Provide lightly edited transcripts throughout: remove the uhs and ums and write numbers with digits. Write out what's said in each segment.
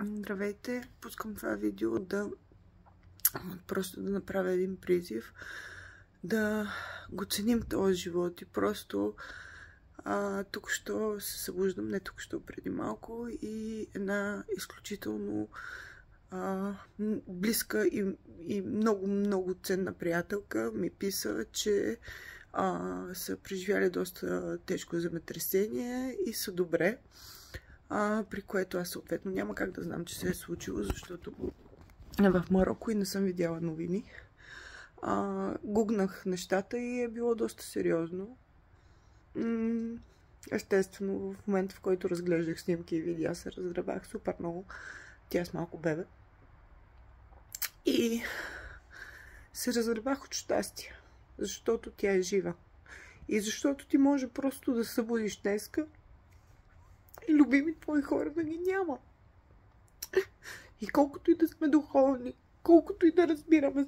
Здравейте! Пускам това видео просто да направя един призив да го ценим този живот и просто тук що се събуждам, не тук що преди малко, и една изключително близка и много ценна приятелка ми писа, че са преживяли доста тежко земетресение и са добре. При което аз съответно няма как да знам, че се е случило, защото в Мароко и не съм видяла новини. Гугнах нещата и е било доста сериозно. Естествено, в момента, в който разглеждах снимки и видеа, се разребах супер много. Тя с малко бебе. И се разребах от щастие, защото тя е жива. И защото ти може просто да събудиш днеска и любими твои хора да ги няма. И колкото и да сме духовни, колкото и да разбираме,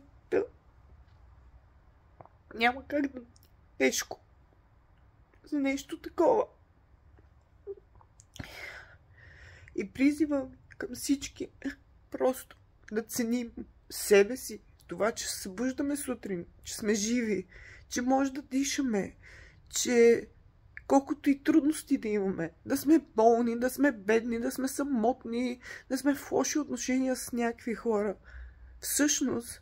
няма как да е тежко за нещо такова. И призива към всички просто да ценим себе си, това, че се събуждаме сутрин, че сме живи, че може да дишаме, че колкото и трудности да имаме, да сме болни, да сме бедни, да сме самотни, да сме в лоши отношения с някакви хора. Всъщност,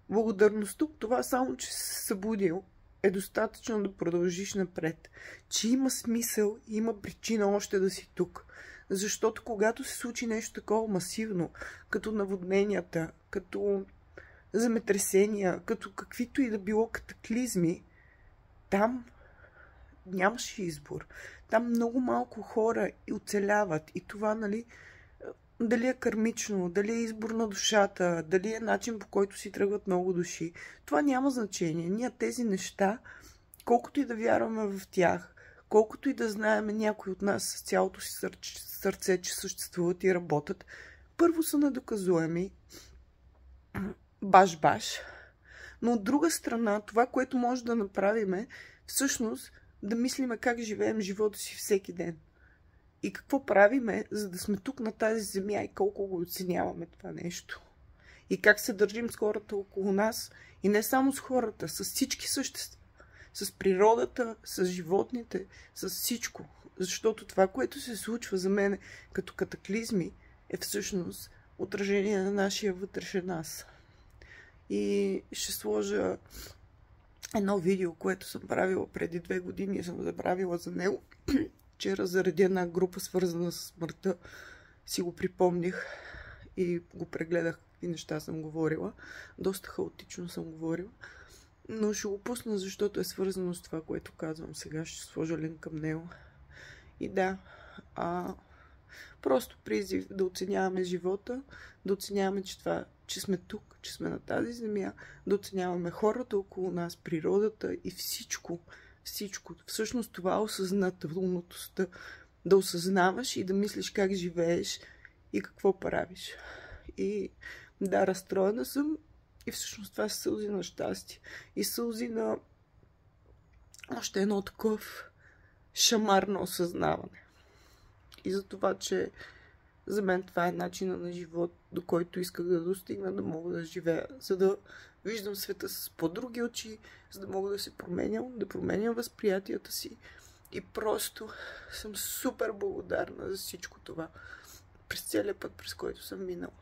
благодарността от това само, че си се събудил, е достатъчно да продължиш напред. Че има смисъл и има причина още да си тук. Защото когато се случи нещо такова масивно, като наводненията, като земетресения, като каквито и да било катаклизми, там нямаше избор. Там много малко хора оцеляват. И това, нали, дали е кармично, дали е избор на душата, дали е начин, по който си тръгват много души. Това няма значение. Ние тези неща, колкото и да вярваме в тях, колкото и да знаем някой от нас с цялото си сърце, че съществуват и работят, първо са недоказуеми, баш. Но от друга страна, това, което може да направим, е всъщност да мислиме как живеем живота си всеки ден. И какво правиме, за да сме тук на тази земя и колко го оценяваме това нещо. И как се държим с хората около нас. И не само с хората, с всички същества. С природата, с животните, с всичко. Защото това, което се случва за мен като катаклизми, е всъщност отражение на нашия вътрешен аз. И ще сложа едно видео, което съм правила преди 2 години и съм забравила за него. Вчера заради една група, свързана с смъртта, си го припомних и го прегледах какви неща съм говорила. Доста хаотично съм говорила. Но ще го пусна, защото е свързано с това, което казвам сега. Ще сложа линк към него. И да, просто призив да оценяваме живота, да оценяваме, че сме тук, че сме на тази земя, да оценяваме хората около нас, природата и всичко. Всъщност това е осъзнателността. Да осъзнаваш и да мислиш как живееш и какво правиш. И да, разстроена съм и всъщност това са сълзи на щастие. И сълзи на още едно такъв шамар на осъзнаване. И за това, че за мен това е начина на живот, до който исках да достигна, да мога да живея, за да виждам света с по-други очи, за да мога да се променям, да променям възприятията си. И просто съм супер благодарна за всичко това през целия път, през който съм минала.